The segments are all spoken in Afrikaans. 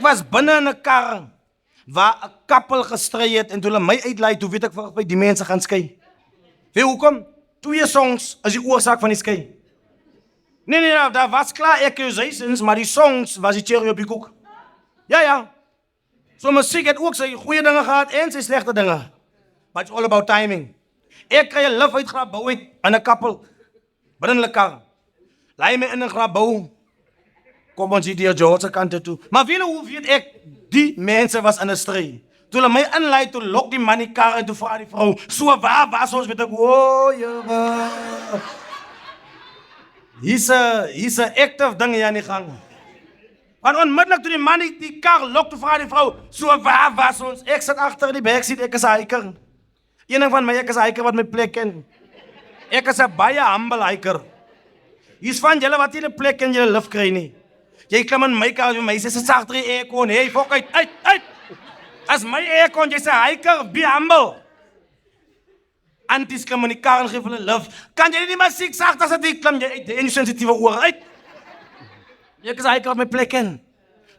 was binne in 'n kar waar 'n koppel gestry het en toe hulle my uitlaai, toe weet ek vir by die mense gaan skei. Weet hoekom? 2 songs is die oorsaak van die skei. Nee, daar was klaar accusations, maar die songs was die cherry op die koek. Ja. So musiek het ook sy goeie dinge gehad en sy slegte dinge. But it's all about timing. Ek kry 'n lift uit Grabouw uit in 'n koppel binne hulle kar. Laai my in 'n Grabouw. Kom ons hier deur George se kant toe. Maar hoe weet ek die mense was in 'n stry? Toe hulle my inlei, toe lok die man die kar en toe vra die vrou, so waar was ons? Weet ek, ja. Hier's 'n active ding hier aan die gang. Want onmiddellik toe die man die kar lok, toe vra die vrou, so waar was ons? Ek sit agter in die backseat, ek is 'n hiker. Een van my, ek is 'n hiker wat my plek ken. Ek is 'n baie humble hiker. Hier's van julle wat nie 'n plek en julle lift kry nie. Jy klim in my kar, my sê sit agter die aircon, hey, fok uit. As my aircon, jy's 'n hiker, be humble. Anties klim in die kar en geef hulle lift. Kan jy nie maar siek sag as dit klim jy uit en jy sensitiewe oor uit. Ek is 'n hiker wat my plek ken.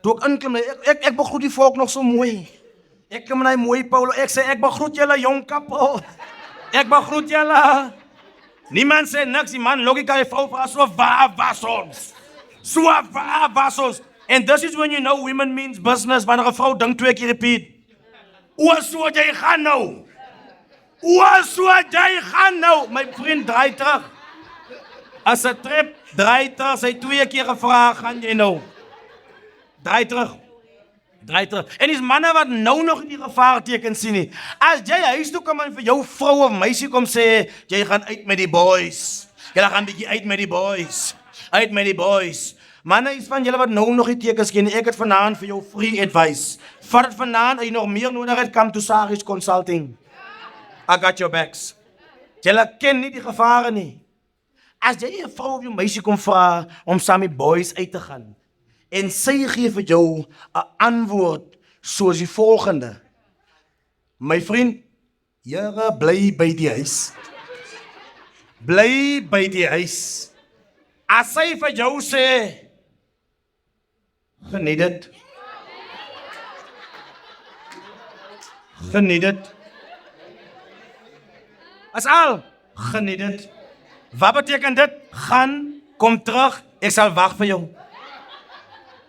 Toe ek inklim, ek begroet die volk nog so mooi. Ek kom na mooi Paulo, ek sê ek begroet julle jong kappel. Ek begroet julle. Niemand sê niks, die man logika die vrou vra so waar was ons? So waar was ons? And this is when you know women means business, wanneer 'n vrou dink 2 keer repeat. So jy gaan nou. So jy gaan nou. My vriend draai terug. As 'n trip draai terug, sy 2 keer gevra, gaan jy nou. Draai terug. En dis manne wat nou nog nie gevaarteken sien nie. As jy huis toe kom en vir jou vrou of meisie kom sê, jy gaan uit met die boys. Jy gaan bietjie uit met die boys. Manne is van julle wat nou nog die tekens ken. Ek het vanaand vir jou free advice. Vat dit vanaand, as jy nog meer nodig het, come to Saris Consulting. I got your backs. Julle ken nie die gevare nie. As jy 'n vrou of jou meisie kom vra om saam met boys uit te gaan, en sy gee vir jou 'n antwoord soos die volgende. My vriend, Here bly by die huis. Bly by die huis. As sy vir jou sê, geniet dit. As al, geniet dit. Wat beteken dit? Gaan, kom terug, ek sal wag vir jou.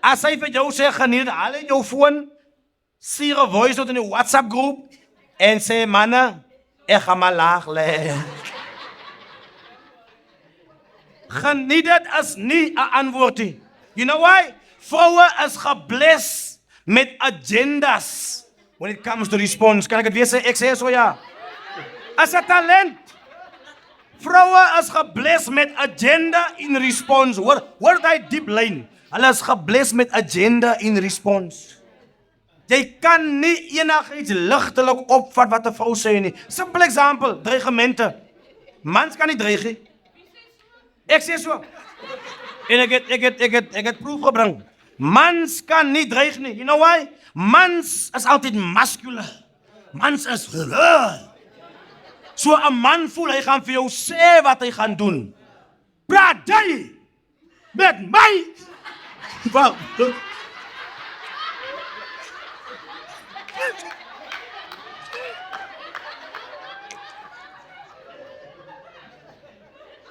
As hy vir jou sê, geniet, haal in jou foon, stuur 'n voice note in die WhatsApp groep, en sê, manne, ek gaan maar laag lê. Geniet dit is nie 'n antwoord nie. You know why? Vroue is gebless met agendas when it comes to response. Kan ek het weer sê, ek sê so ja. As 'n talent. Vroue is gebless met agenda in response. Hoor daai diep lyn. Hulle is gebless met agenda in response. Jy kan nie enigiets ligtelik opvat wat 'n vrou sê nie. Simple example, dreigemente. Mans kan nie dreig nie. Ek sê so. En ek het proef gebring. Mans kan nie dreig nie. You know why? Mans is altyd masculine. Mans is so 'n man voel hy gaan vir jou sê wat hy gaan doen. Praat jy met my? Wel,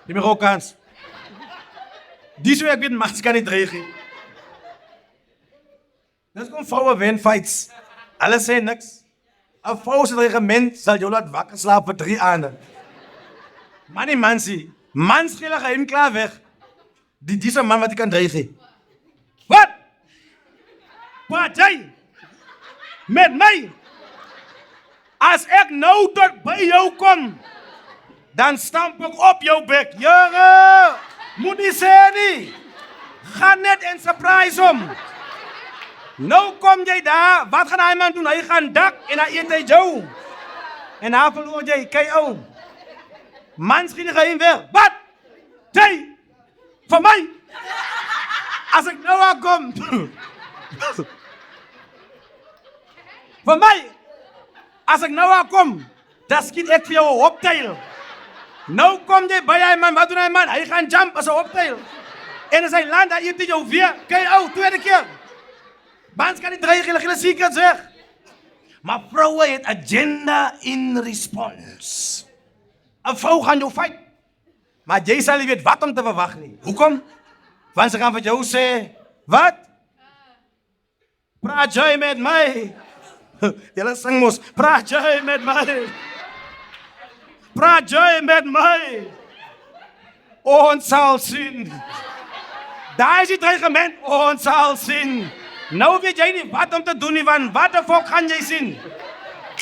die my ook kans. Dis hoe ek weet mans kan nie dreig nie. Dis kom vroue wen fights. Hulle sê niks. 'n Vrou se regiment sal jou laat wakker slaap vir 3 aande. Manie mansie, mans gee hulle geheim klaar weg. Dis 'n man wat jy kan dreig nie. Wat? Wat jy? Met my? As ek nou tot by jou kom, dan stamp ek op jou bek. Here, moet nie sê nie. Gaan net en surprise hom. Nou kom jy daar, wat gaan hy man doen? Hy gaan dak en hy eet hy jou. En daar verloor jy, kyk ou. Mans gee die geheim weg. Wat? Jy? Vir my? As ek nou al kom. Vir my? As ek nou al kom, dan skiet ek vir jou 'n hoptail. Nou kom jy by hy man, wat doen hy man? Hy gaan jump as 'n hoptail. En as hy land, hy eet jou weer. Kyk ou, tweede keer. Mans kan nie dreig, hulle secrets weg. Maar vroue het agenda in response. 'n Vrou gaan jou fight. Maar jy sal nie weet wat om te verwag nie. Hoekom? Want ze gaan vir jou sê, wat? Praat jy met my? Julle sing mos, praat jy met my? Praat jy met my? Ons sal sien. Daar is die dreigement, ons sal sien. Nou weet jy nie wat om te doen nie, want wat de fok gaan jy sien?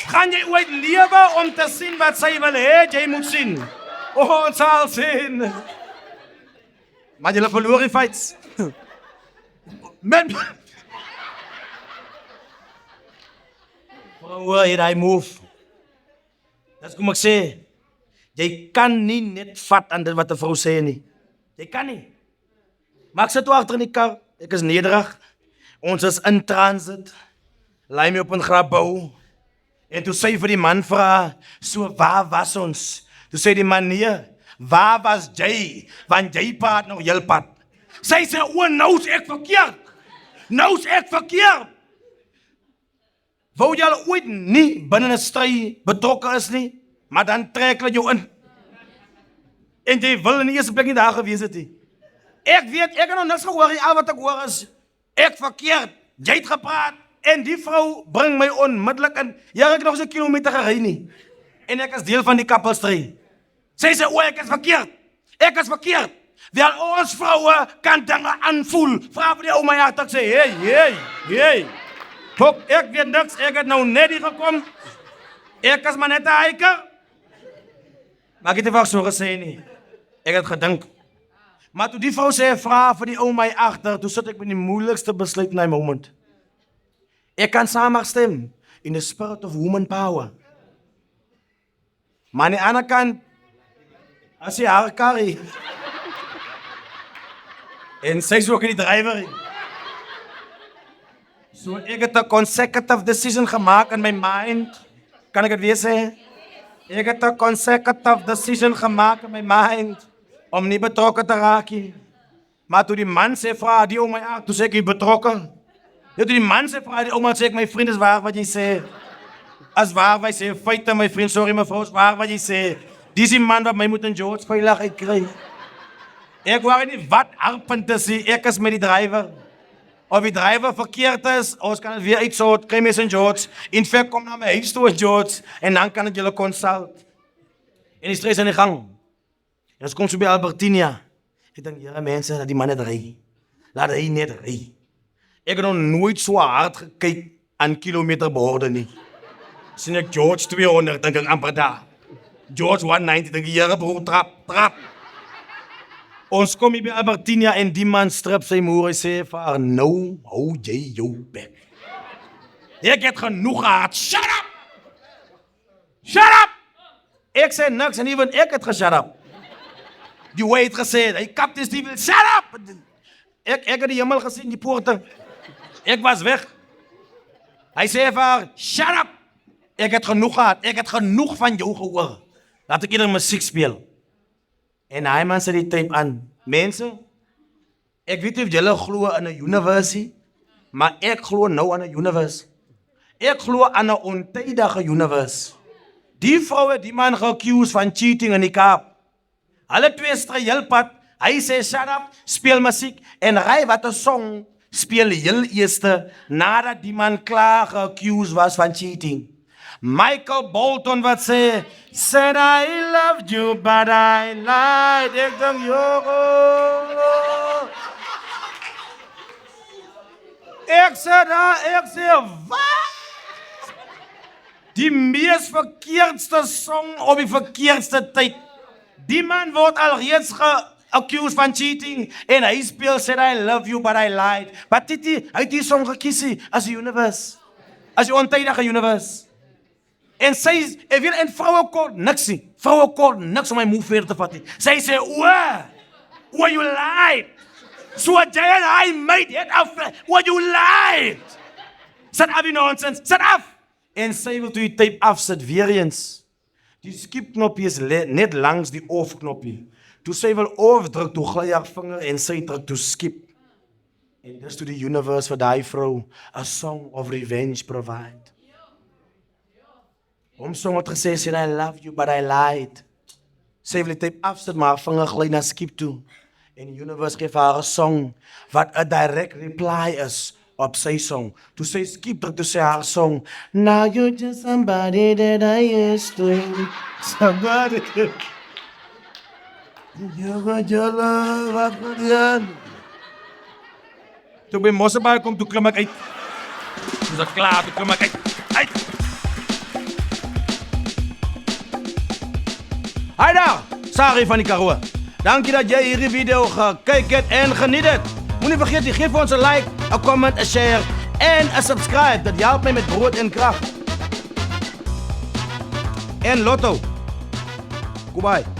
Gaan jy ooit lewe om te sien wat sy wil hê, jy moet sien. Ons sal sien. Maar jy verloor die fights. Men... Vrouwe het hy move. Dat is kom ek sê. Jy kan nie net vat aan dit wat 'n vrou sê nie. Jy kan nie. Maar ek sit toe agter in die kar. Ek is nederig. Ons is in transit. Laai my op 'n grafbou. En toe sê vir die man vra, so waar was ons? Toe sê die man, nee, waar was jy? Want jy praat nou heel pad. Sy sê, o, nou is ek verkeerd. Nou is ek verkeerd. Wou jy al ooit nie binne 'n stry betrokke is nie, maar dan trek hulle jou in. En jy wil in die eerste plek nie daar gewees het nie. Ek weet, ek het nog niks gehoor nie, al wat ek hoor is, ek verkeerd, jy het gepraat, en die vrou bring my onmiddellik in. Ja, ek het nog eens 'n kilometer gery nie. En ek is deel van die kappelstry. Sy sê, o, ek is verkeerd. Ek is verkeerd. Wel, ons vroue kan dinge aanvoel. Vra vir die ou my hart, ek sê, hey. Kok, ek weet niks, ek het nou net hier gekom. Ek is maar net 'n hiker. Maar ek het nie vir so gesê nie. Ek het gedink. Maar toe die vrou sê, vra vir die ou my agter, toe sit ek met die moeilikste besluit in my moment. Ek kan saamstem in the spirit of woman power. Maar aan die ander kant, as jy haar carry, en sy is ook in die drywer. So ek het 'n consecutive decision gemaakt in my mind. Kan ek het weer sê? Ek het 'n consecutive decision gemaakt in my mind, om nie betrokken te raak nie. Maar toe die man sê, vra die ou my aan, toe sê ek, jy betrokken. Ja, toe die man sê, vra die ou man, sê ek, my vriend, is waar wat jy sê. As waar wat jy sê, feite my vriend, sorry mevrou, is waar wat jy sê. Dis die man wat my moet in George veilig uitkry. Ek hoor nie wat harpunt is nie, ek is met die drywer. Of die drywer verkeerd is, ons kan het weer uitsort, kry my in George. In fact, kom na my huis toe in George, en dan kan ek julle consult. En die stress aan die gang. En ons kom so by Albertinia. Ek dink, ja mense, dat die man het ry. Laat hy net ry. Ek het nog nooit so hard gekyk aan kilometerborde nie. Sien ek George 200, dink ek amper daar. George 190, dink ek, jare broer, trap. Ons kom hier by Albertinia en die man strip sy moer en sê vir haar, nou hou jy jou bek. Ek het genoeg gehad, shut up! Shut up! Ek sê niks en even ek het geshut up. Die way het gesê, hy kap die stiefel, shut up! Ek het die hemel gesien, die poorte. Ek was weg. Hy sê vir haar, shut up! Ek het genoeg gehad, ek het genoeg van jou gehoor. Laat ek ieder muziek speel. En hy man sê die tape aan. Mense, ek weet nie of julle glo in 'n universe, maar ek glo nou aan 'n universe. Ek glo aan 'n ontydige universe. Die vrou het die man geaccuse van cheating in die Kaap. Hulle twee stry heel pad. Hy sê shut up, speel musiek en ry wat 'n song speel heel eerste nadat die man klaar geaccuse was van cheating. Michael Bolton wat sê, said I loved you but I lied. Ek dink, ek sê, wat? Die mees verkeerdste song op die verkeerdste tyd. Die man word alreeds accused van cheating en hy speel, said I love you but I lied. Maar hy het die song gekiesie as die universe. As die ontydige universe. En sy, en vrouwe kort niks nie. Vrouwe kort niks om my move verder te vat nie. Sy sê, o, you lied. So jy en hy made it af. O, you lied. Sit af die nonsense, sit af. En sy wil toe die tape afsit, weer eens. Die skip knopie is net langs die off knopie. Toe sy wil off druk, toe glij haar vinger en sy druk toe skip. En dus to the universe vir daai vrou, a song of revenge provide. Hom song het gesê, sê, I love you, but I lied. Sy wil die tape afsit, maar haar vinger gly na skip toe. En die universe geef haar 'n song, wat 'n direct reply is op sy song. Toe sy skip druk, toe sy haar song, now you're just somebody that I used to. Somebody. Your love, wat moet jy? Toe by Mosselbaai kom, toe klim ek uit. Toe is ek klaar, toe klim ek uit. Hi daar, Sari van die Karoo. Dankie dat jy hierdie video gekyk het en geniet het. Moenie vergeet, jy geef ons 'n like, 'n comment, 'n share en 'n subscribe. Dat help my met brood en krag. En Lotto. Goodbye.